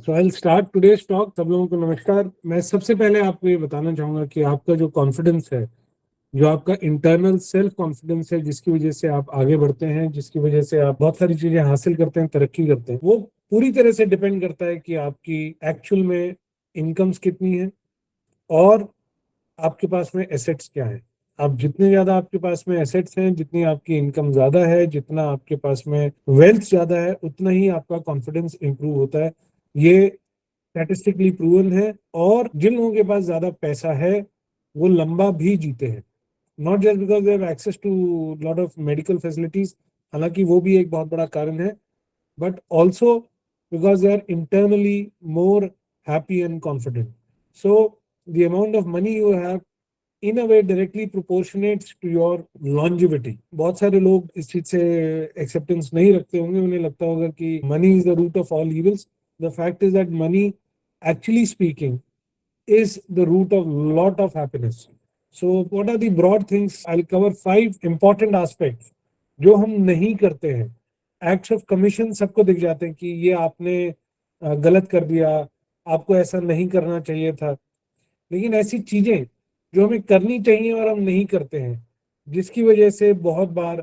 So I'll start today's talk. सब लोगों को नमस्कार। मैं सबसे पहले आपको ये बताना चाहूँगा कि आपका जो कॉन्फिडेंस है, जो आपका इंटरनल सेल्फ कॉन्फिडेंस है, जिसकी वजह से आप आगे बढ़ते हैं, जिसकी वजह से आप बहुत सारी चीजें हासिल करते हैं, तरक्की करते हैं, वो पूरी तरह से डिपेंड करता है कि आपकी एक्चुअल में इनकम्स कितनी है और आपके पास में एसेट्स क्या है। आप जितने ज्यादा आपके पास में एसेट्स हैं, जितनी आपकी इनकम ज्यादा है, जितना आपके पास में वेल्थ ज्यादा है, उतना ही आपका कॉन्फिडेंस इंप्रूव होता है। ये स्टैटिस्टिकली प्रूवन है। और जिन लोगों के पास ज्यादा पैसा है वो लंबा भी जीते हैं, not just because they have access to lot of medical facilities, हालांकि वो भी एक बहुत बड़ा कारण है, but also because they are internally more happy and confident. So the amount of money you have in a way directly proportionates to your longevity. बहुत सारे लोग इस चीज से एक्सेप्टेंस नहीं रखते होंगे, उन्हें लगता होगा कि money is the root of all evils. The fact is that money, actually speaking, is the root of lot of happiness. So what are the broad things? I'll cover 5 important aspects जो हम नहीं करते हैं। Acts of commission सबको दिख जाते हैं कि ये आपने गलत कर दिया, आपको ऐसा नहीं करना चाहिए था। लेकिन ऐसी चीजें जो हमें करनी चाहिए और हम नहीं करते हैं, जिसकी वजह से बहुत बार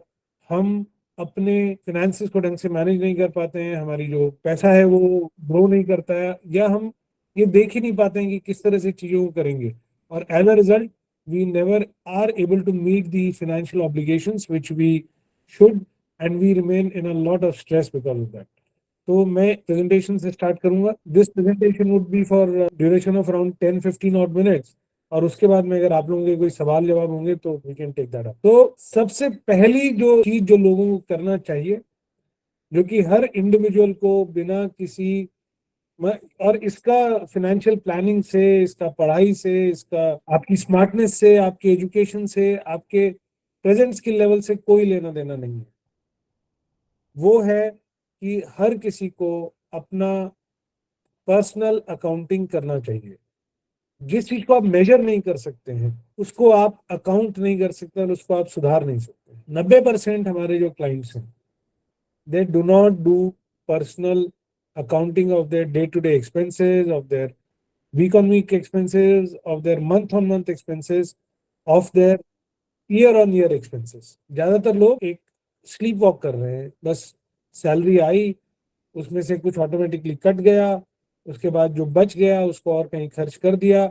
हम अपने फिनेंसेस को ढंग से मैनेज नहीं कर पाते हैं, हमारी जो पैसा है वो ग्रो नहीं करता है, या हम ये देख ही नहीं पाते हैं कि किस तरह से चीजों को करेंगे, और as a result we never are able to meet the financial obligations which we should, and we remain in a lot of stress because of that. तो मैं प्रेजेंटेशन से स्टार्ट करूंगा। This presentation would be for duration of around 10-15 odd minutes, और उसके बाद में अगर आप लोगों के कोई सवाल जवाब होंगे तो we can take that up. तो सबसे पहली जो चीज जो लोगों को करना चाहिए, जो कि हर इंडिविजुअल को बिना किसी और इसका फाइनेंशियल प्लानिंग से, इसका पढ़ाई से, इसका आपकी स्मार्टनेस से, आपकी एजुकेशन से, आपके प्रेजेंट स्किल लेवल से कोई लेना देना नहीं है, वो है कि हर किसी को अपना पर्सनल अकाउंटिंग करना चाहिए। जिस चीज को आप मेजर नहीं कर सकते हैं उसको आप अकाउंट नहीं कर सकते और उसको आप सुधार नहीं सकते। 90% हमारे जो क्लाइंट्स हैं, they do not do personal accounting of their day-to-day expenses, of their week-on-week expenses, of their month-on-month expenses, of their ईयर-on-ईयर expenses। ज्यादातर लोग एक स्लीप वॉक कर रहे हैं, बस सैलरी आई, उसमें से कुछ ऑटोमेटिकली कट गया, उसके बाद जो बच गया उसको और कहीं खर्च कर दिया।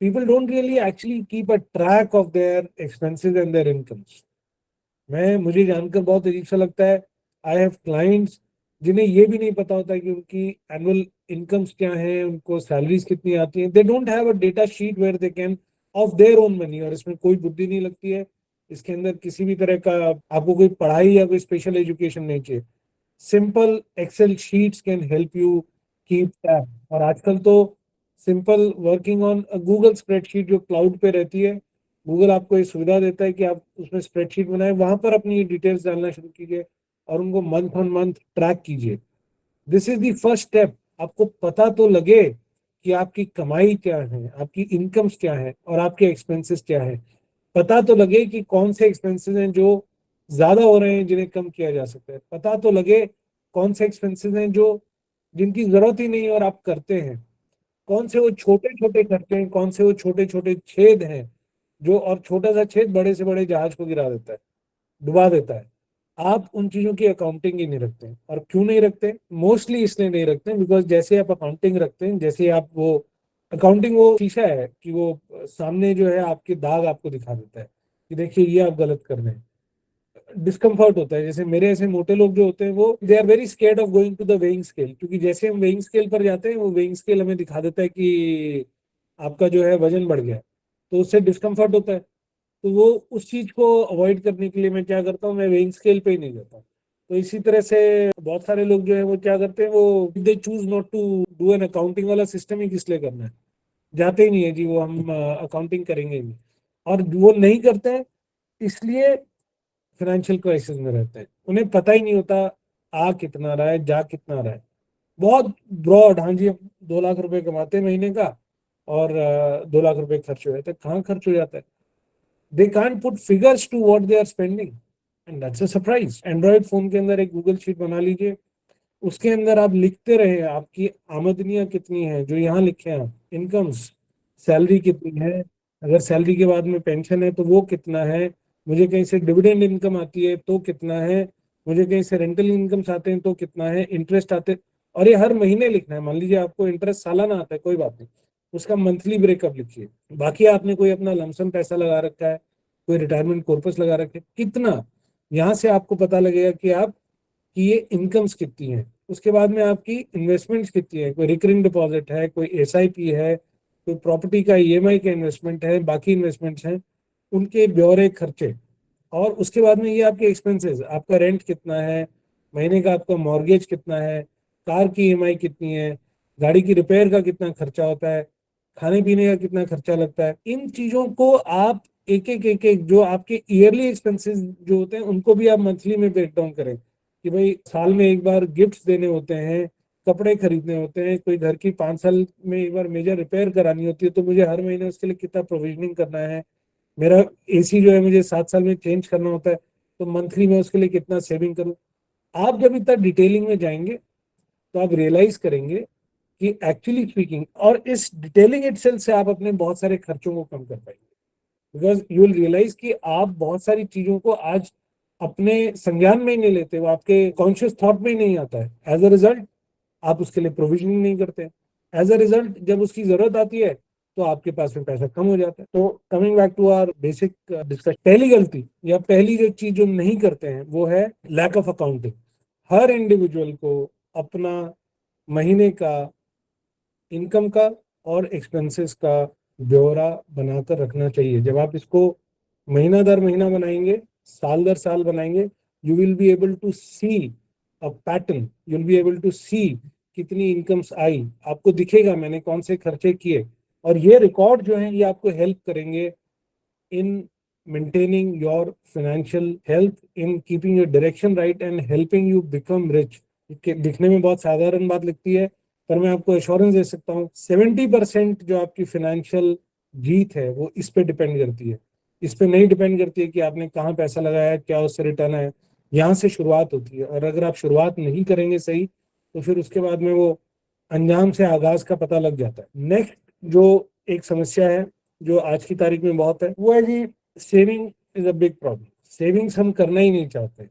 People don't really actually keep a track of their expenses and their incomes. मुझे जानकर बहुत अजीब सा लगता है, आई हैव क्लाइंट्स जिन्हें ये भी नहीं पता होता कि उनकी एनुअल इनकम्स क्या है, उनको सैलरीज कितनी आती हैं। They don't have a data sheet where they can of their own money, और इसमें कोई बुद्धि नहीं लगती है, इसके अंदर किसी भी तरह का आपको कोई पढ़ाई या कोई स्पेशल एजुकेशन नहीं चाहिए। Simple Excel sheets can help you keep tab, और आजकल तो simple working on Google spreadsheet जो क्लाउड पे रहती है, गूगल आपको ये सुविधा देता है कि आप उसमें स्प्रेडशीट बनाए, वहां पर अपनी डिटेल्स डालना शुरू कीजिए और उनको मंथ ऑन मंथ ट्रैक कीजिए। This is the first step. आपको पता तो लगे कि आपकी कमाई क्या है, आपकी इनकम्स क्या है और आपके एक्सपेंसेस क्या है। पता तो लगे कि कौन से एक्सपेंसेस हैं जो ज्यादा हो रहे हैं, जिन्हें कम किया जा सकता है। पता तो लगे कौन से एक्सपेंसेस हैं जो जिनकी जरूरत ही नहीं है और आप करते हैं। कौन से वो छोटे छोटे खर्चे हैं, कौन से वो छोटे छोटे छेद हैं जो, और छोटा सा छेद बड़े से बड़े जहाज को गिरा देता है, डुबा देता है। आप उन चीजों की अकाउंटिंग ही नहीं रखते हैं। और क्यों नहीं रखते? मोस्टली इसलिए नहीं रखते बिकॉज जैसे आप अकाउंटिंग रखते हैं, जैसे आप वो अकाउंटिंग वो शीशा है कि वो सामने जो है आपके दाग आपको दिखा देता है कि देखिए ये आप गलत कर रहे हैं। डिस्कम्फर्ट होता है। जैसे मेरे ऐसे मोटे लोग जो होते हैं वो they are very scared of going to the weighing scale, क्योंकि जैसे हम वेइंग स्केल पर जाते हैं वो वेइंग स्केल हमें दिखा देता है कि आपका जो है वजन बढ़ गया, तो उससे डिस्कम्फर्ट होता है। तो वो उस चीज को अवॉइड करने के लिए मैं क्या करता हूँ, मैं वेइंग स्केल पे ही नहीं जाता। तो इसी तरह से बहुत सारे लोग जो है वो क्या करते हैं, वो they choose not to do an accounting वाला सिस्टम ही किस लिए करना है, जाते ही नहीं है जी वो हम अकाउंटिंग करेंगे ही नहीं। और वो नहीं करते हैं इसलिए फाइनेंशियल क्राइसिस में रहते हैं। उन्हें पता ही नहीं होता आ कितना रहा है, जा कितना रहा है। बहुत ब्रॉड, हाँ जी हम 2 लाख रुपए कमाते हैं महीने का और 2 लाख रुपए खर्च हो जाता है। कहाँ खर्च हो जाता है? They can't put figures to what they are spending, and that's a surprise. Android phone के अंदर एक गूगल शीट बना लीजिए, उसके अंदर आप लिखते रहे आपकी आमदनियां कितनी है, जो यहाँ लिखे हैं इनकम्स, सैलरी कितनी है, अगर सैलरी के बाद में पेंशन है तो वो कितना है, मुझे कहीं से डिविडेंड इनकम आती है तो कितना है, मुझे कहीं से रेंटल इनकम्स आते हैं तो कितना है, इंटरेस्ट आते हैं, और ये हर महीने लिखना है। मान लीजिए आपको इंटरेस्ट सालाना आता है, कोई बात नहीं, उसका मंथली ब्रेकअप लिखिए। बाकी आपने कोई अपना लमसम पैसा लगा रखा है, कोई रिटायरमेंट कॉर्पस लगा रखा है, कितना, यहाँ से आपको पता लगेगा कि आप कि ये इनकम्स कितनी है। उसके बाद में आपकी इन्वेस्टमेंट्स कितनी है, कोई रिकरिंग डिपॉजिट है, कोई एसआईपी है, कोई प्रॉपर्टी का ईएमआई का इन्वेस्टमेंट है, बाकी इन्वेस्टमेंट्स हैं, उनके ब्यौरे खर्चे। और उसके बाद में ये आपके एक्सपेंसेस, आपका रेंट कितना है, महीने का आपका मॉर्गेज कितना है, कार की ईएमआई कितनी है, गाड़ी की रिपेयर का कितना खर्चा होता है, खाने पीने का कितना खर्चा लगता है, इन चीजों को आप एक एक जो आपके ईयरली एक्सपेंसेस जो होते हैं उनको भी आप मंथली में ब्रेक डाउन करें, कि भाई साल में एक बार गिफ्ट्स देने होते हैं, कपड़े खरीदने होते हैं, कोई घर की 5 साल में एक बार मेजर रिपेयर करानी होती है, तो मुझे हर महीने उसके लिए कितना प्रोविजनिंग करना है, मेरा एसी जो है मुझे 7 साल में चेंज करना होता है, तो मंथली में उसके लिए कितना सेविंग करूं। आप जब इतना डिटेलिंग में जाएंगे तो आप रियलाइज करेंगे कि एक्चुअली स्पीकिंग, और इस डिटेलिंग इटसेल्फ से आप अपने बहुत सारे खर्चों को कम कर पाएंगे। बिकॉज यू विल रियलाइज कि आप बहुत सारी चीजों को आज अपने संज्ञान में ही नहीं लेते, वो आपके कॉन्शियस थॉट में ही नहीं आता है। एज अ रिजल्ट आप उसके लिए प्रोविजनिंग नहीं करते। एज अ रिजल्ट जब उसकी जरूरत आती है तो आपके पास में पैसा कम हो जाता है। तो coming back to our basic discussion, पहली गलती या पहली जो चीज जो नहीं करते हैं वो है लैक ऑफ अकाउंटिंग। हर इंडिविजुअल को अपना महीने का इनकम का और एक्सपेंसेस का ब्यौरा बनाकर रखना चाहिए। जब आप इसको महीना दर महीना बनाएंगे, साल दर साल बनाएंगे, you will be able to see a pattern, you will be able to see कितनी इनकम्स आई, आपको दिखेगा मैंने कौन से खर्चे किए। और ये रिकॉर्ड जो है ये आपको हेल्प करेंगे in maintaining your financial health, in keeping your direction right and helping you become rich. दिखने में बहुत साधारण बात लगती है, पर मैं आपको एश्योरेंस दे सकता हूँ 70% जो आपकी फाइनेंशियल जीत है वो इस पे डिपेंड करती है। इस पे नहीं डिपेंड करती है कि आपने कहाँ पैसा लगाया है, क्या उससे रिटर्न है। यहाँ से शुरुआत होती है, और अगर आप शुरुआत नहीं करेंगे सही तो फिर उसके बाद में वो अंजाम से आगाज का पता लग जाता है। नेक्स्ट जो एक समस्या है जो आज की तारीख में बहुत है वो है जी, saving is a big problem. Savings हम करना ही नहीं चाहते।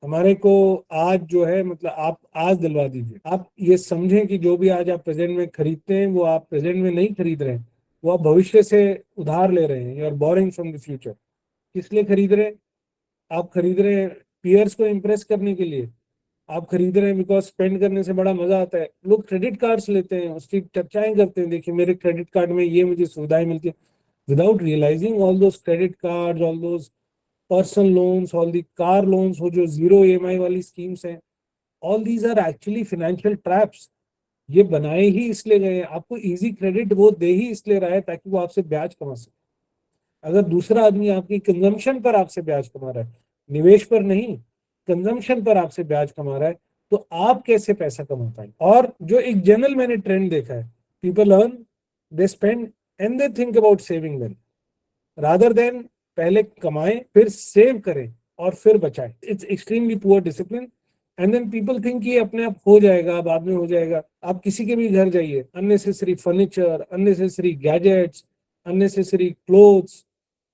हमारे को आज जो है, मतलब आप आज दिलवा दीजिए, आप ये समझें कि जो भी आज आप प्रेजेंट में खरीदते हैं वो आप प्रेजेंट में नहीं खरीद रहे हैं, वो आप भविष्य से उधार ले रहे हैं। You are borrowing from the future. किस लिए खरीद रहे हैं? आप खरीद रहे हैं पियर्स को इम्प्रेस करने के लिए, आप खरीद रहे हैं बिकॉज स्पेंड करने से बड़ा मजा आता है। लोग क्रेडिट कार्ड्स लेते हैं, उसकी चर्चाएं करते हैं, देखिए मेरे क्रेडिट कार्ड में ये मुझे सुविधाएं मिलती है, without realising all those credit cards, all those personal loans, all the car loans, वो जो जीरो ईएमआई वाली स्कीम्स हैं, all these are actually financial traps. ये बनाए ही इसलिए गए हैं, आपको इजी क्रेडिट वो दे ही इसलिए रहा है ताकि वो आपसे ब्याज कमा सके। अगर दूसरा आदमी आपकी कंजम्पशन पर आपसे ब्याज कमा रहा है, निवेश पर नहीं, कंजम्पशन पर आपसे ब्याज कमा रहा है, तो आप कैसे पैसा कमा पाएंगे? और जो एक जनरल मैंने ट्रेंड देखा है, people earn, they spend and they think about saving well, rather than पहले कमाएं फिर सेव करें और फिर बचाएं। It's extremely poor discipline. And then people think ये अपने आप हो जाएगा, बाद में हो जाएगा। आप किसी के भी घर जाइए, unnecessary furniture, unnecessary gadgets, unnecessary clothes,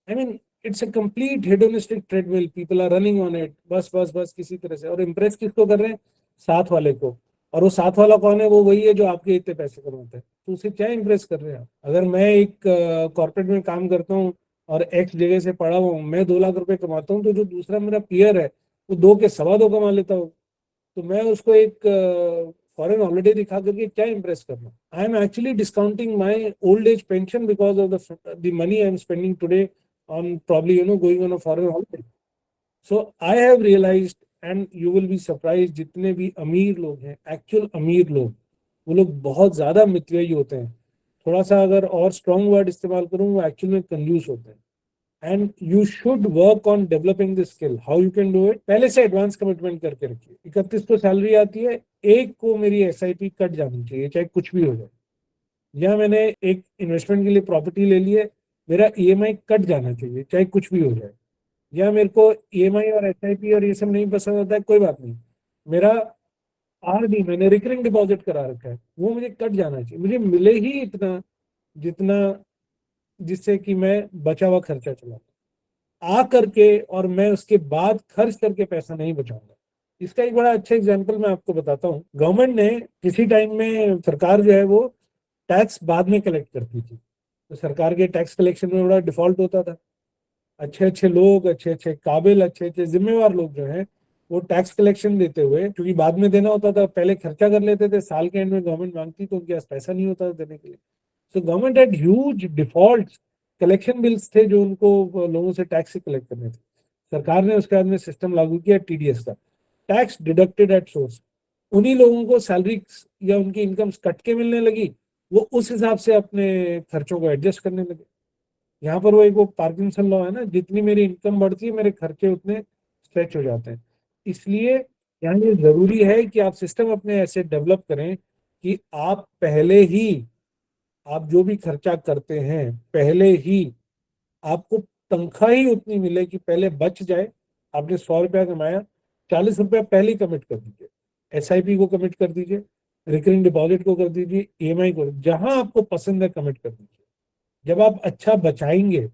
I mean it's a complete hedonistic treadmill, people are running on it, बस बस बस किसी तरह से। और इम्प्रेस किसको कर रहे हैं? साथ वाले को। और वो साथ वाला कौन है? वो वही है जो आपके इतने पैसे कमाते हैं। तो उसे क्या इम्प्रेस कर रहे हैं आप? अगर मैं एक कॉर्पोरेट में काम करता हूँ और एक्स जगह से पढ़ा हुआ हूँ, मैं 2 लाख रुपए कमाता हूँ, तो जो दूसरा मेरा पीयर है वो 2 के 2.25 कमा लेता हूँ, तो मैं उसको एक फॉरेन हॉलिडे दिखा करके क्या इंप्रेस करना? I am actually discounting my old age pension because of the money I am spending today on probably going on a foreign holiday. So I have realized and you will be surprised, जितने भी अमीर लोग हैं, actual अमीर लोग, वो लोग बहुत ज्यादा मितव्ययी होते हैं। थोड़ा सा अगर और स्ट्रॉन्ग वर्ड इस्तेमाल करूं, वो एक्चुअल में कंजूस होते हैं। And you should work on developing the skill. How you can do it? पहले से एडवांस कमिटमेंट करके रखिए। 31 को सैलरी आती है, एक को मेरी एसआईपी कट जानी चाहिए, चाहे कुछ भी हो जाए। या मैंने एक इन्वेस्टमेंट के लिए प्रॉपर्टी ले ली है, मेरा ईएमआई कट जाना चाहिए, चाहे कुछ भी हो जाए। या मेरे को ईएमआई और एसआईपी और ये सब नहीं पसंद आता है, कोई बात नहीं, मेरा आरडी मैंने रिकरिंग डिपॉजिट करा रखा है, वो मुझे कट जाना चाहिए, मुझे मिले ही इतना जितना, जिससे कि मैं बचा हुआ खर्चा चला आ करके, और मैं उसके बाद खर्च करके पैसा नहीं बचाऊंगा। इसका एक बड़ा अच्छा एग्जांपल मैं आपको बताता हूँ। गवर्नमेंट ने किसी टाइम में, सरकार जो है वो टैक्स बाद में कलेक्ट करती थी, तो सरकार के टैक्स कलेक्शन में बड़ा डिफॉल्ट होता था। अच्छे अच्छे लोग, अच्छे अच्छे काबिल, अच्छे अच्छे जिम्मेवार लोग जो हैं, वो टैक्स कलेक्शन देते हुए, क्योंकि बाद में देना होता था, पहले खर्चा कर लेते थे, साल के एंड में गवर्नमेंट मांगती तो उनके पास पैसा नहीं होता था देने के लिए। So government had huge default collection bills थे जो उनको लोगों से टैक्स से कलेक्ट करने थे। सरकार ने उसके बाद में सिस्टम लागू किया टीडीएस का, टैक्स डिडक्टेड एट सोर्स। उन्हीं लोगों को सैलरी या उनकी इनकम कट के मिलने लगी, वो उस हिसाब से अपने खर्चों को एडजस्ट करने लगे। यहाँ पर वो एक वो पार्किंसन लॉ है ना, जितनी मेरी इनकम बढ़ती है मेरे खर्चे उतने स्ट्रेच हो जाते हैं। इसलिए यहाँ ये जरूरी है कि आप सिस्टम अपने ऐसे डेवलप करें कि आप पहले ही, आप जो भी खर्चा करते हैं पहले ही आपको तनख्वाह ही उतनी मिले कि पहले बच जाए। आपने 100 रुपया कमाया, 40 रुपया पहले ही कमिट कर दीजिए, एसआईपी को कमिट कर दीजिए, रिकरिंग डिपॉजिट को कर दीजिए, ईएमआई को, जहां आपको पसंद है कमिट कर दीजिए। जब आप अच्छा बचाएंगे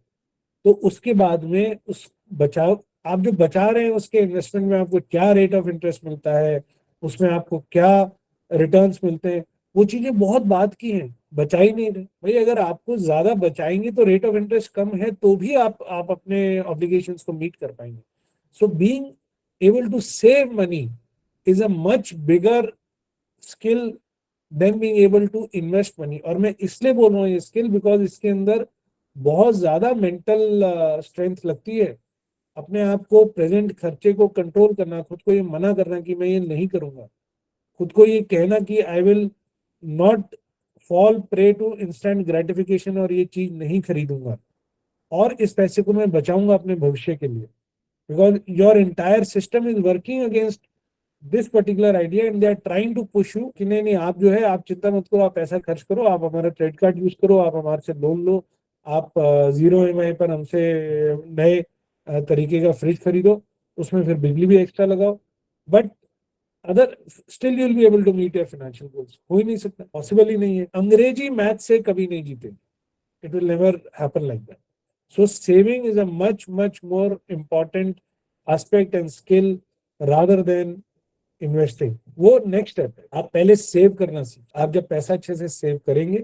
तो उसके बाद में उस बचाव, आप जो बचा रहे हैं उसके इन्वेस्टमेंट में आपको क्या रेट ऑफ इंटरेस्ट मिलता है, उसमें आपको क्या रिटर्न्स मिलते हैं, वो चीजें बहुत बात की हैं, बचा ही नहीं रहे भाई। अगर आपको ज्यादा बचाएंगे तो रेट ऑफ इंटरेस्ट कम है तो भी आप अपने ऑब्लिगेशंस को मीट कर पाएंगे। So being able to save money is a much bigger skill than being able to invest money. और मैं इसलिए बोल रहा हूँ ये स्किल बिकॉज इसके अंदर बहुत ज्यादा मेंटल स्ट्रेंथ लगती है। अपने आप को, प्रेजेंट खर्चे को कंट्रोल करना, खुद को ये मना करना कि मैं ये नहीं करूंगा, खुद को ये कहना कि I will not fall prey to instant gratification, और ये चीज नहीं खरीदूंगा, और इस पैसे को मैं बचाऊंगा अपने भविष्य के लिए। Because your entire system is working against this particular idea and they are trying to push you कि नहीं नहीं, आप जो है आप चिंता मत करो, आप पैसा खर्च करो, आप हमारा क्रेडिट कार्ड यूज करो, आप हमारे से लोन लो, आप जीरो ईएमआई पर हमसे नए तरीके का फ्रिज खरीदो, उसमें फिर बिजली भी एक्स्ट्रा लगाओ, but other still you will be able to meet your financial goals. हो ही नहीं सकता, पॉसिबल ही नहीं है। अंग्रेजी मैथ से कभी नहीं जीते, it will never happen like that. So saving is a much much more important aspect and skill rather than investing. वो नेक्स्ट स्टेप है, आप पहले सेव करना सीख। आप जब पैसा अच्छे से सेव करेंगे,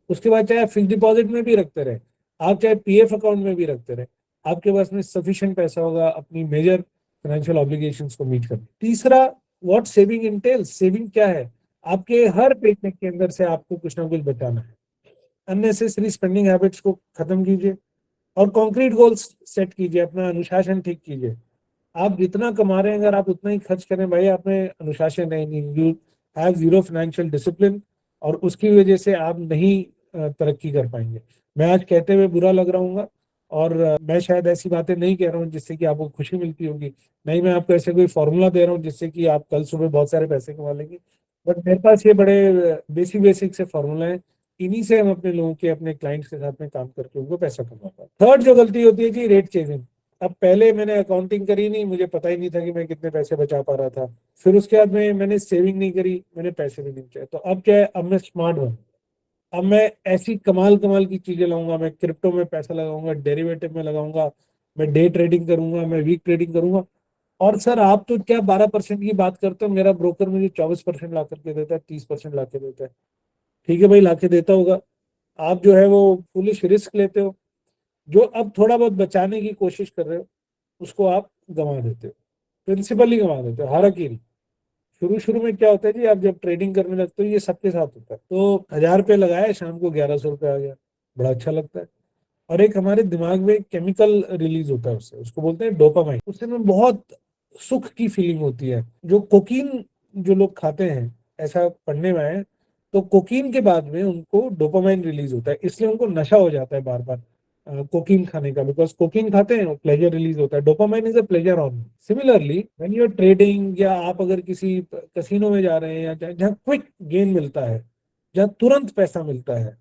उसके बाद चाहे आप फिक्स डिपॉजिट में भी रखते रहे, आप चाहे पीएफ अकाउंट में भी रखते रहे, आपके पास में सफिशिएंट पैसा होगा अपनी मेजर फाइनेंशियल ऑब्लिगेशंस को मीट करने। तीसरा, व्हाट सेविंग इंटेल्स, सेविंग क्या है? आपके हर पेचेक के अंदर से आपको कुछ ना कुछ बचाना है। अननेसेसरी स्पेंडिंग हैबिट्स को खत्म कीजिए और कॉन्क्रीट गोल्स सेट कीजिए, अपना अनुशासन ठीक कीजिए। आप जितना कमा रहे हैं अगर आप उतना ही खर्च करें भाई, आप में अनुशासन है नहीं, you have zero financial discipline, और उसकी वजह से आप नहीं तरक्की कर पाएंगे। मैं आज कहते हुए बुरा लग रहा हूँ, और मैं शायद ऐसी बातें नहीं कह रहा हूँ जिससे कि आपको खुशी मिलती होगी, नहीं मैं आपको ऐसे कोई फॉर्मूला दे रहा हूँ जिससे कि आप कल सुबह बहुत सारे पैसे कमा लेंगे, बट मेरे पास ये बड़े बेसिक बेसिक से फॉर्मूला है, इन्हीं से हम अपने लोगों के, अपने क्लाइंट्स के साथ में काम करके उनको पैसा कमा पाते हैं। थर्ड जो गलती होती है जी, रेट चेजिंग। अब पहले मैंने अकाउंटिंग करी नहीं, मुझे पता ही नहीं था कि मैं कितने पैसे बचा पा रहा था। फिर उसके बाद में मैंने सेविंग नहीं करी, मैंने पैसे भी नहीं बचाए। तो अब क्या है, अब मैं स्मार्ट बन, अब मैं ऐसी कमाल कमाल की चीजें लाऊंगा, मैं क्रिप्टो में पैसा लगाऊंगा, डेरिवेटिव में लगाऊंगा, मैं डे ट्रेडिंग करूंगा, मैं वीक ट्रेडिंग करूंगा। और सर आप तो क्या 12% की बात करते हो, मेरा ब्रोकर मुझे 24% ला करके देता है, 30% ला के देता है। ठीक है भाई, ला के देता होगा, आप जो है वो पुलिस रिस्क लेते हो, जो अब थोड़ा बहुत बचाने की कोशिश कर रहे हो उसको आप गंवा देते हो, प्रिंसिपल ही गंवा देते हो, हालांकि शुरू शुरू में क्या होता है जी, आप जब ट्रेडिंग करने लगते हो, ये सबके साथ होता है, तो 1000 रुपये लगाए, शाम को 1100 रुपये आ गया, बड़ा अच्छा लगता है। और एक हमारे दिमाग में केमिकल रिलीज होता है, उससे, उसको बोलते हैं डोपामाइन, उससे में बहुत सुख की फीलिंग होती है। जो कोकीन जो लोग खाते हैं, ऐसा पढ़ने में आया है, तो कोकीन के बाद में उनको डोपामाइन रिलीज होता है, इसलिए उनको नशा हो जाता है बार बार कोकीन खाने का, बिकॉज कोकीन खाते हैं प्लेजर रिलीज होता है, dopamine is a pleasure hormone. Similarly when you are trading, या आप अगर किसी कसिनो में जा रहे हैं, या जहाँ क्विक गेन मिलता है, जहाँ तुरंत पैसा मिलता है,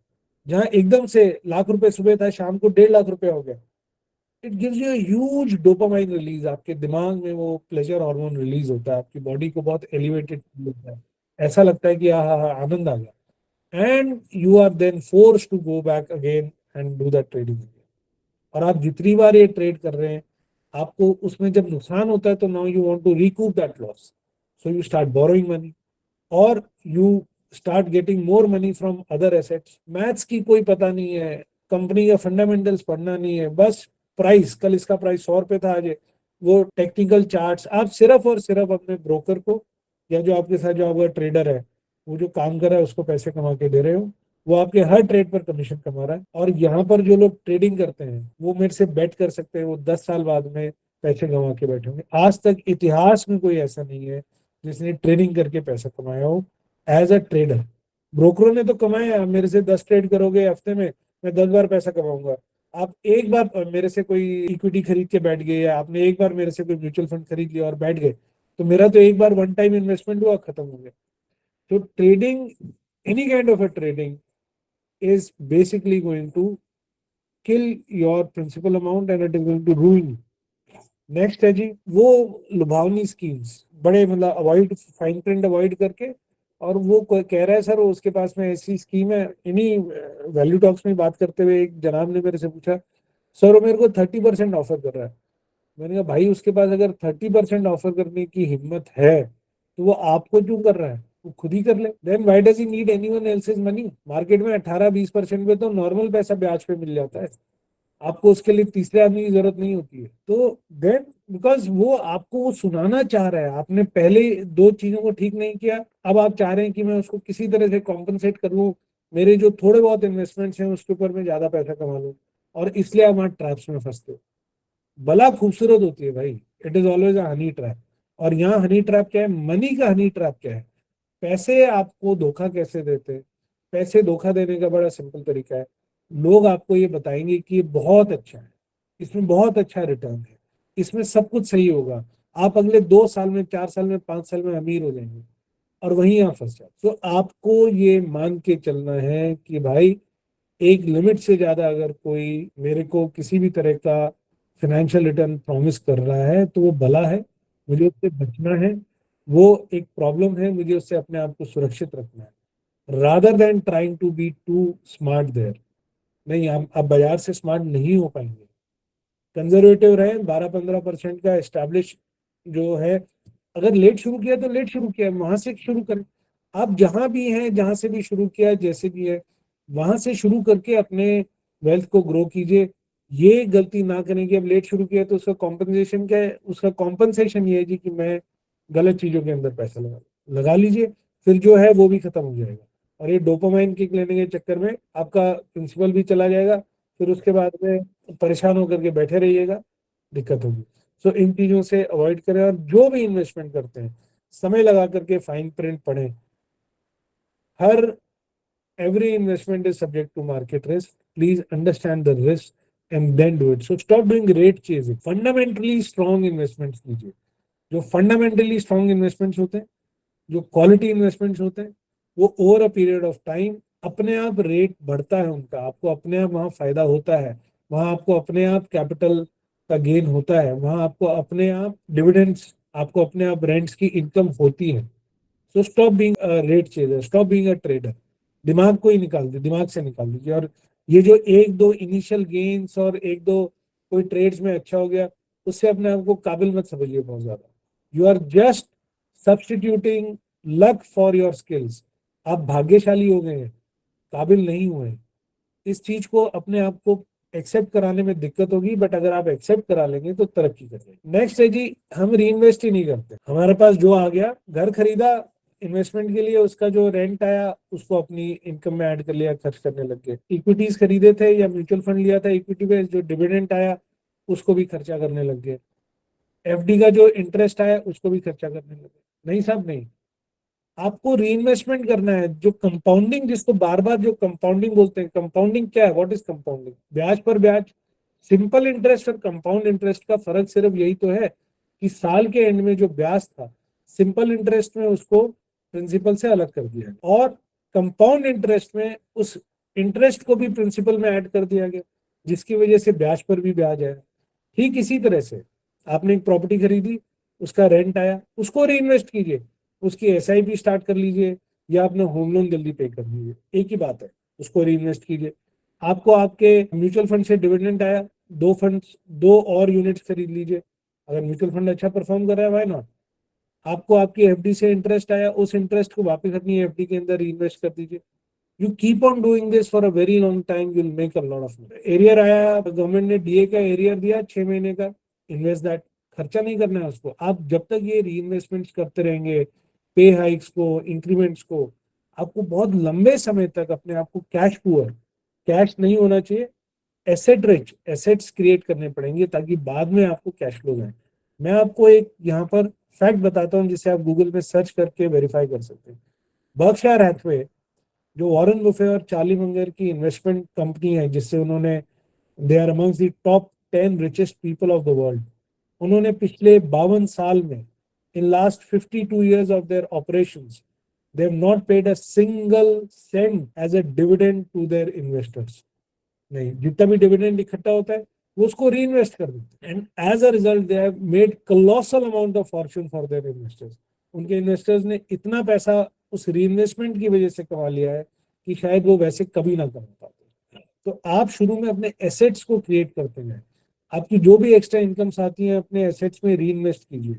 जहाँ एकदम से 1 लाख रुपए सुबह था, शाम को 1.5 लाख रुपया हो गया, it gives you huge dopamine release, आपके दिमाग में वो प्लेजर हार्मोन रिलीज होता है, आपकी बॉडी को बहुत एलिवेटेड लगता है, ऐसा लगता है कि हाँ आनंद आ गया, and you are then force to go back again and do that trading. और आप जितनी बार ये ट्रेड कर रहे हैं, आपको उसमें जब नुकसान होता है तो now you want to recoup that loss, so you start borrowing money और you start getting more money from other assets. Maths की कोई पता नहीं है, कंपनी का फंडामेंटल्स पढ़ना नहीं है, बस प्राइस, कल इसका प्राइस 100 रुपये था, आज वो टेक्निकल चार्ट्स, आप सिर्फ और सिर्फ अपने ब्रोकर को या जो आपके साथ जो आपका ट्रेडर है, वो जो काम कर रहा है उसको पैसे कमा के दे रहे हो, वो आपके हर ट्रेड पर कमीशन कमा रहा है। और यहाँ पर जो लोग ट्रेडिंग करते हैं वो मेरे से बेट कर सकते हैं, वो 10 साल बाद में पैसे कमा के बैठे होंगे। आज तक इतिहास में कोई ऐसा नहीं है जिसने ट्रेडिंग करके पैसा कमाया हो एज अ ट्रेडर। ब्रोकरों ने तो कमाया, मेरे से 10 ट्रेड करोगे हफ्ते में, मैं 10 बार पैसा कमाऊंगा। आप एक बार मेरे से कोई इक्विटी खरीद के बैठ गए, या आपने एक बार मेरे से कोई म्यूचुअल फंड खरीद लिया और बैठ गए, तो मेरा तो एक बार वन टाइम इन्वेस्टमेंट हुआ, खत्म हो गया। तो trading, any kind of a trading is basically going to kill your principal amount and it is going to ruin you. Next है जी वो लुभावनी स्कीम्स, बड़े मतलब अवॉइड, फाइन प्रिंट अवॉइड करके, और वो कोई कह रहा है सर उसके पास में ऐसी स्कीम है। इन्हीं वैल्यू टॉक्स में बात करते हुए एक जनाब ने मेरे से पूछा, सर वो मेरे को 30% ऑफर कर रहा है। मैंने कहा भाई उसके पास अगर 30% ऑफर करने की हिम्मत है तो वो आपको क्यों कर रहा है, वो खुद ही कर ले। Then why does he need anyone else's money. Market में 18-20% पे तो नॉर्मल पैसा ब्याज पे मिल जाता है, आपको उसके लिए तीसरे आदमी की जरूरत नहीं होती है। तो देन बिकॉज वो आपको वो सुनाना चाह रहा है, आपने पहले दो चीजों को ठीक नहीं किया, अब आप चाह रहे हैं कि मैं उसको किसी तरह से कॉम्पनसेट करूँ, मेरे जो थोड़े बहुत इन्वेस्टमेंट्स हैं उसके ऊपर मैं ज्यादा पैसा कमा लूँ, और इसलिए आप वहां ट्रैप्स में फंसते हो। बला खूबसूरत होती है भाई, it is always a honey trap. और यहाँ हनी ट्रैप क्या है, मनी का हनी ट्रैप क्या है, पैसे आपको धोखा कैसे देते हैं। पैसे धोखा देने का बड़ा सिंपल तरीका है, लोग आपको ये बताएंगे कि ये बहुत अच्छा है, इसमें बहुत अच्छा रिटर्न है, इसमें सब कुछ सही होगा, आप अगले 2 साल में, 4 साल में, 5 साल में अमीर हो जाएंगे, और वहीं आप फंस जाते। तो आपको ये मान के चलना है कि भाई एक लिमिट से ज्यादा अगर कोई मेरे को किसी भी तरह का फाइनेंशियल रिटर्न प्रॉमिस कर रहा है तो वो भला है, मुझे उससे बचना है, वो एक प्रॉब्लम है, मुझे उससे अपने आप को सुरक्षित रखना है, rather than trying to be too smart there. नहीं, हम अब बाजार से स्मार्ट नहीं हो पाएंगे, कंजर्वेटिव रहे, 12-15% का एस्टैब्लिश जो है, अगर लेट शुरू किया तो लेट शुरू किया, वहां से शुरू करें। आप जहां भी हैं, जहां से भी शुरू किया, जैसे भी है वहां से शुरू करके अपने वेल्थ को ग्रो कीजिए। ये गलती ना करें कि अब लेट शुरू किया तो उसका कॉम्पनसेशन क्या है, उसका कॉम्पनसेशन ये है जी कि मैं गलत चीजों के अंदर पैसा लगा लीजिए, फिर जो है वो भी खत्म हो जाएगा, और ये डोपामाइन किक लेने के चक्कर में आपका प्रिंसिपल भी चला जाएगा, फिर उसके बाद में परेशान होकर के बैठे रहिएगा, दिक्कत होगी। सो इन चीजों से अवॉइड करें, और जो भी इन्वेस्टमेंट करते हैं समय लगा करके फाइन प्रिंट पढ़ें। हर every investment is subject to market risk. Please understand the risk and then do it. So stop doing rate chasing. Fundamentally strong investments कीजिए। जो फंडामेंटली स्ट्रॉन्ग इन्वेस्टमेंट्स होते हैं, जो क्वालिटी इन्वेस्टमेंट्स होते हैं, वो over a period of time अपने आप रेट बढ़ता है उनका, आपको अपने आप वहाँ फायदा होता है, वहाँ आपको अपने आप कैपिटल का गेन होता है, वहाँ आपको अपने आप डिविडेंड्स, आपको अपने आप रेंट्स की इनकम होती है। So stop being a rate chaser, stop being a trader. दिमाग को ही निकाल दीजिए, दिमाग से निकाल दीजिए। और ये जो एक दो इनिशियल गेन्स और एक दो कोई ट्रेड्स में अच्छा हो गया, उससे अपने आप को काबिल मत समझिए बहुत ज्यादा। You are just substituting luck for your skills. आप भाग्यशाली हो गए हैं, काबिल नहीं हुए। इस चीज को अपने आप को एक्सेप्ट कराने में दिक्कत होगी, बट अगर आप एक्सेप्ट करा लेंगे तो तरक्की कर लेंगे। नेक्स्ट है जी, हम री इन्वेस्ट ही नहीं करते। हमारे पास जो आ गया, घर खरीदा इन्वेस्टमेंट के लिए, उसका जो रेंट आया उसको अपनी इनकम में ऐड कर लिया, खर्च करने लग गए। इक्विटीज खरीदे थे या म्यूचुअल फंड लिया था इक्विटी पे, जो डिविडेंड आया उसको भी खर्चा करने लग गए। एफडी का जो इंटरेस्ट आया उसको भी खर्चा करने लगे। नहीं साहब नहीं, आपको री इन्वेस्टमेंट करना है। जो कंपाउंडिंग, जिसको बार बार जो कंपाउंडिंग बोलते हैं, कंपाउंडिंग क्या है, व्हाट इज कंपाउंडिंग? ब्याज पर ब्याज। सिंपल इंटरेस्ट और कंपाउंड इंटरेस्ट का फर्क सिर्फ यही तो है कि साल के एंड में जो ब्याज था, सिंपल इंटरेस्ट में उसको प्रिंसिपल से अलग कर दिया, और कंपाउंड इंटरेस्ट में उस इंटरेस्ट को भी प्रिंसिपल में ऐड कर दिया गया, जिसकी वजह से ब्याज पर भी ब्याज है। ठीक इसी तरह से आपने एक प्रॉपर्टी खरीदी, उसका रेंट आया, उसको री इन्वेस्ट कीजिए, उसकी एसआईपी स्टार्ट कर लीजिए, या अपना होम लोन जल्दी पे कर लीजिए, एक ही बात है, उसको री इन्वेस्ट कीजिए। आपको आपके म्यूचुअल फंड से डिविडेंड आया, दो फंड, दो और यूनिट्स खरीद लीजिए, अगर म्यूचुअल फंड अच्छा परफॉर्म कर रहा है, वाई नॉट। आपको आपकी एफडी से इंटरेस्ट आया, उस इंटरेस्ट को वापस अपनी एफडी के अंदर इन्वेस्ट कर दीजिए। You keep on doing this for a very long time, you will make a lot of money. Arrear आया, गवर्नमेंट ने डीए का एरियर दिया 6 महीने का, इन्वेस्ट दैट, खर्चा नहीं करना है उसको। आप जब तक ये री इन्वेस्टमेंट करते रहेंगे, पे हाइक्स को, इंक्रीमेंट्स को, आपको बहुत लंबे समय तक अपने आप को कैश पुअर, कैश नहीं होना चाहिए, एसेट रिच एसेट्स क्रिएट करने पड़ेंगे, ताकि बाद में आपको कैश फ्लो आए। मैं आपको एक यहाँ पर फैक्ट बताता हूँ, जिसे आप गूगल पे सर्च करके वेरीफाई कर सकते हैं। बर्कशायर हैथवे, जो वॉरेन बुफे और चार्ली मंगर की इन्वेस्टमेंट कंपनी है, जिससे उन्होंने, they are amongst the top 10 richest people of the world, उन्होंने पिछले 52 साल में, in last 52 years of their operations, they have not paid a single cent as a dividend to their investors. नहीं, जितना भी डिविडेंड इकट्ठा होता है वो उसको री इन्वेस्ट कर देते हैं, and as a result they have made colossal amount of fortune for their investors. उनके इन्वेस्टर्स ने इतना पैसा उस री इन्वेस्टमेंट की वजह से कमा लिया है कि शायद वो वैसे कभी ना कमा पाते। तो आप शुरू में अपने एसेट्स को क्रिएट करते हैं, आपकी जो भी एक्स्ट्रा इनकम्स आती हैं अपने एसेट्स में री इन्वेस्ट कीजिए,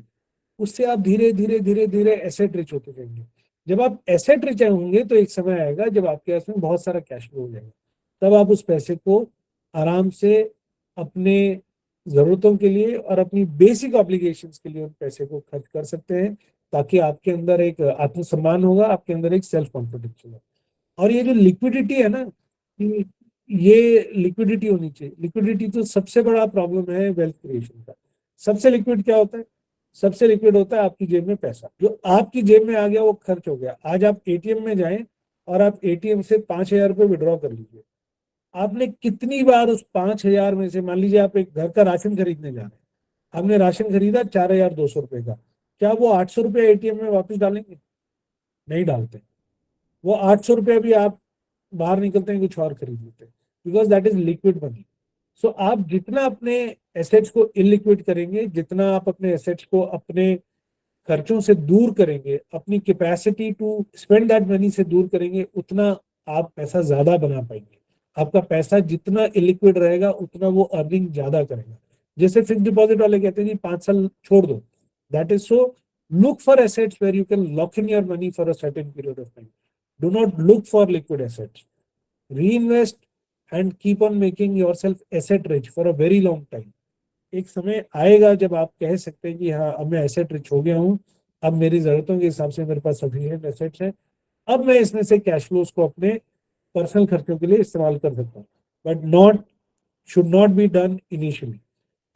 उससे आप धीरे धीरे धीरे धीरे एसेट रिच होते जाएंगे। जब आप एसेट रिच होंगे तो एक समय आएगा जब आपके पास में बहुत सारा कैश फ्लो हो जाएगा, तब आप उस पैसे को आराम से अपने जरूरतों के लिए और अपनी बेसिक ऑब्लिगेशंस के लिए उन पैसे को खर्च कर सकते हैं, ताकि आपके अंदर एक आत्मसम्मान होगा, आपके अंदर एक सेल्फ कॉन्फिडेंस होगा। और ये जो लिक्विडिटी है ना, कि ये लिक्विडिटी होनी चाहिए, लिक्विडिटी तो सबसे बड़ा प्रॉब्लम है वेल्थ क्रिएशन का। सबसे लिक्विड क्या होता है? सबसे लिक्विड होता है आपकी जेब में पैसा, जो आपकी जेब में आ गया वो खर्च हो गया। आज आप एटीएम में जाएं और आप एटीएम से 5,000 रुपये विड्रॉ कर लीजिए, आपने कितनी बार उस 5,000 में से, मान लीजिए आप एक घर का राशन खरीदने जा रहे हैं, आपने राशन खरीदा 4,200 रुपये का, क्या वो 800 रुपये एटीएम में वापस डालेंगे? नहीं डालते। वो 800 रुपये भी आप बाहर निकलते हैं कुछ और खरीद लेते हैं, because that is liquid money. So आप जितना अपने एसेट्स को इलिक्विड करेंगे, जितना आप अपने एसेट्स को अपने खर्चों से दूर करेंगे, अपनी capacity to spend that money से दूर करेंगे, उतना आप पैसा ज्यादा बना पाएंगे। आपका पैसा जितना इलिक्विड रहेगा उतना वो अर्निंग ज्यादा करेगा। जैसे फिक्स डिपॉजिट वाले कहते हैं जी 5 साल छोड़ दो, that is so. Look for assets where you can lock in your money for a certain period of time. Do not look for liquid assets, reinvest and keep on making yourself asset rich for a very long time। एक समय आएगा जब आप कह सकते हैं कि हाँ, अब मैं एसेट रिच हो गया हूँ, अब मेरी जरूरतों के हिसाब से मेरे पास सफिशिएंट एसेट्स हैं, अब मैं इसमें से कैश फ्लोज को अपने पर्सनल खर्चों के लिए इस्तेमाल कर सकता हूँ। But not, should not be done initially.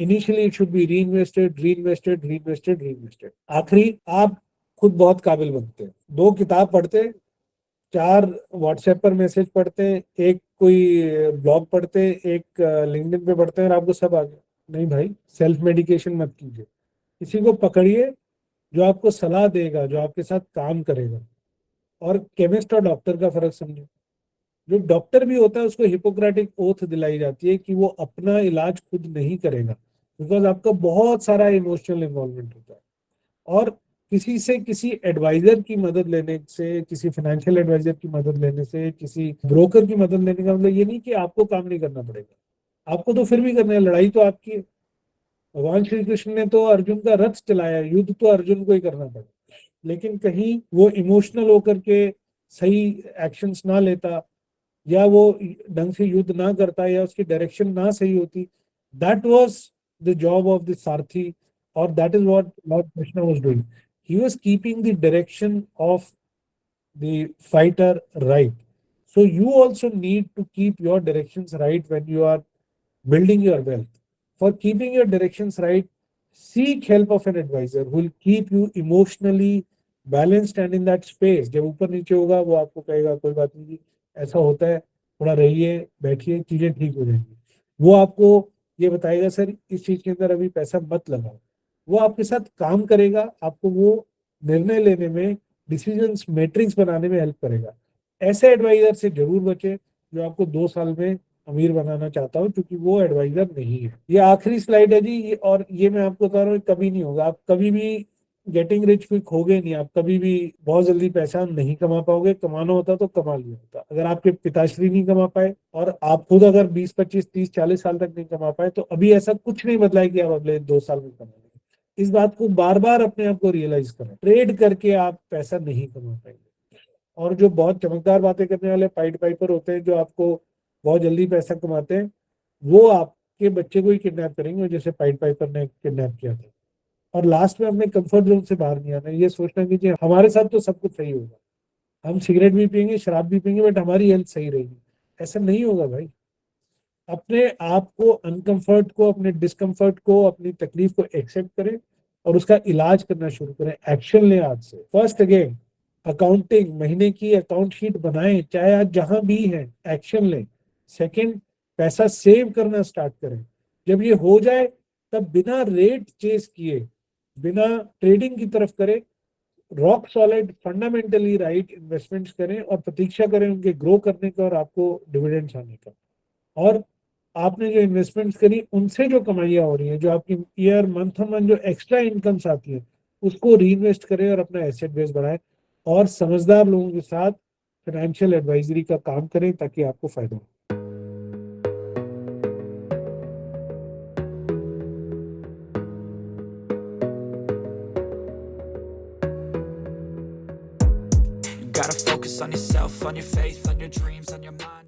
Initially it should be री इन्वेस्टेड, री इन्वेस्टेड, री इन्वेस्टेड, री इन्वेस्टेड। आखिरी, आप खुद बहुत काबिल बनते हैं, 2 किताब पढ़ते, 4 व्हाट्सएप पर मैसेज पढ़ते हैं, एक कोई ब्लॉग पढ़ते हैं, एक लिंक्डइन पे पढ़ते हैं और आपको सब आ गया। नहीं भाई, सेल्फ मेडिकेशन मत कीजिए, किसी को पकड़िए जो आपको सलाह देगा, जो आपके साथ काम करेगा। और केमिस्ट और डॉक्टर का फर्क समझो। जो डॉक्टर भी होता है उसको हिपोक्रेटिक ओथ दिलाई जाती है कि वो अपना इलाज खुद नहीं करेगा, बिकॉज आपका बहुत सारा इमोशनल इन्वॉल्वमेंट होता है। और किसी से, किसी एडवाइजर की मदद लेने से, किसी फाइनेंशियल एडवाइजर की मदद लेने से, किसी ब्रोकर की मदद लेने का मतलब ये नहीं कि आपको काम नहीं करना पड़ेगा, आपको तो फिर भी करना है, लड़ाई तो आपकी है। भगवान श्री कृष्ण ने तो अर्जुन का रथ चलाया, युद्ध तो अर्जुन को ही करना पड़ा। लेकिन कहीं वो इमोशनल होकर के सही एक्शंस ना लेता, या वो ढंग से युद्ध ना करता, या उसकी डायरेक्शन ना सही होती, that was the job of the सारथी, और that is what Lord Krishna was doing. He was keeping the direction of the fighter right. So you also need to keep your directions right when you are building your wealth. For keeping your directions right, seek help of an advisor who will keep you emotionally balanced and in that space। जब ऊपर नीचे होगा वो आपको कहेगा कोई बात नहीं जी, ऐसा होता है, थोड़ा रहिए, बैठिए, चीजें ठीक हो जाएंगी। वो आपको ये बताएगा सर इस चीज के अंदर अभी पैसा मत लगाओ। वो आपके साथ काम करेगा, आपको वो निर्णय लेने में, डिसीजंस मैट्रिक्स बनाने में हेल्प करेगा। ऐसे एडवाइजर से जरूर बचे जो आपको 2 साल में अमीर बनाना चाहता हूँ, क्योंकि वो एडवाइजर नहीं है। ये आखिरी स्लाइड है जी, और ये मैं आपको बता रहा हूँ कभी नहीं होगा। आप कभी भी गेटिंग रिच क्विक होगे नहीं, आप कभी भी बहुत जल्दी पैसा नहीं कमा पाओगे। कमाना होता तो कमा लिया होता। अगर आपके पिताश्री नहीं कमा पाए और आप खुद अगर 20 25 30 40 साल तक नहीं कमा पाए, तो अभी ऐसा कुछ नहीं बदला है कि आप अगले 2 साल में कमाएंगे। इस बात को बार बार अपने आप को रियलाइज करें। ट्रेड करके आप पैसा नहीं कमा पाएंगे। और जो बहुत चमकदार बातें करने वाले पाइट पाइपर होते हैं, जो आपको बहुत जल्दी पैसा कमाते हैं, वो आपके बच्चे को ही किडनैप करेंगे, जैसे पाइट पाइपर ने किडनैप किया था। और लास्ट में अपने कंफर्ट जोन से बाहर नहीं आना, ये सोचना कि जी हमारे साथ तो सब कुछ सही होगा, हम सिगरेट भी पियेंगे, शराब भी पियेंगे, बट हमारी हेल्थ सही रहेगी। ऐसा नहीं होगा भाई। अपने आप को, अनकंफर्ट को, अपने डिस्कंफर्ट को, अपनी तकलीफ को एक्सेप्ट करें और उसका इलाज करना शुरू करें। एक्शन लें आज से। फर्स्ट अगेन, अकाउंटिंग, महीने की अकाउंट शीट बनाएं, चाहे आज जहां भी है, एक्शन लें। सेकंड, पैसा सेव करना स्टार्ट करें। जब ये हो जाए, तब बिना रेट चेस किए, बिना ट्रेडिंग की तरफ करें, rock solid fundamentally right investments करें और प्रतीक्षा करें उनके ग्रो करने का और आपको डिविडेंड्स आने का। और आपने जो इन्वेस्टमेंट्स करी, उनसे जो कमाइयाँ हो रही हैं, जो आपकी ईयर मंथ मंथ जो एक्स्ट्रा इनकम्स आती हैं, उसको री इन्वेस्ट करें और अपना एसेट बेस बढ़ाएं। और समझदार लोगों के साथ फाइनेंशियल एडवाइजरी का काम करें, ताकि आपको फायदा हो। You gotta focus on yourself, on your faith, on your dreams, on your mind.